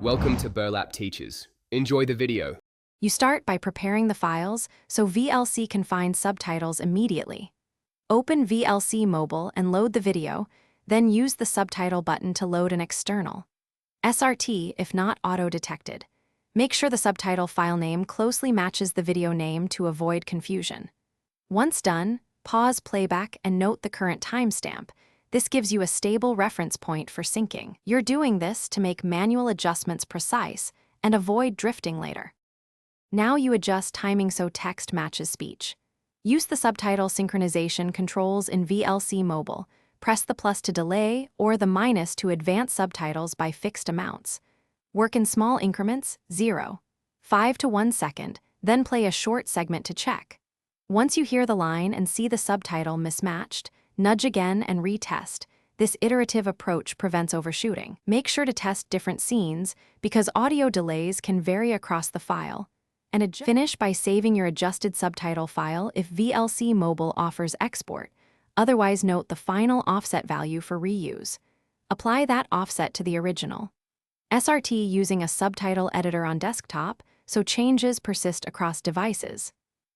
Welcome to Burlap Teachers. Enjoy the video. You start by preparing the files so VLC can find subtitles immediately. Open VLC Mobile and load the video, then use the subtitle button to load an external SRT if not auto-detected. Make sure the subtitle file name closely matches the video name to avoid confusion. Once done, pause playback and note the current timestamp. This gives you a stable reference point for syncing. You're doing this to make manual adjustments precise and avoid drifting later. Now you adjust timing so text matches speech. Use the subtitle synchronization controls in VLC Mobile. Press the plus to delay or the minus to advance subtitles by fixed amounts. Work in small increments, 0, 5 to 1 second, then play a short segment to check. Once you hear the line and see the subtitle mismatched, nudge again and retest. This iterative approach prevents overshooting. Make sure to test different scenes because audio delays can vary across the file. And finish by saving your adjusted subtitle file if VLC Mobile offers export. Otherwise, note the final offset value for reuse. Apply that offset to the original SRT using a subtitle editor on desktop so changes persist across devices.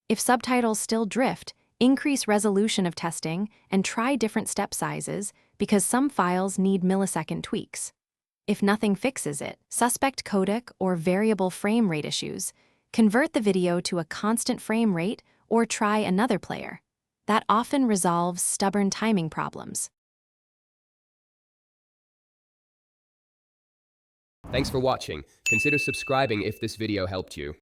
If subtitles still drift, increase resolution of testing and try different step sizes because some files need millisecond tweaks. If nothing fixes it, suspect codec or variable frame rate issues, convert the video to a constant frame rate or try another player. That often resolves stubborn timing problems. Thanks for watching. Consider subscribing if this video helped you.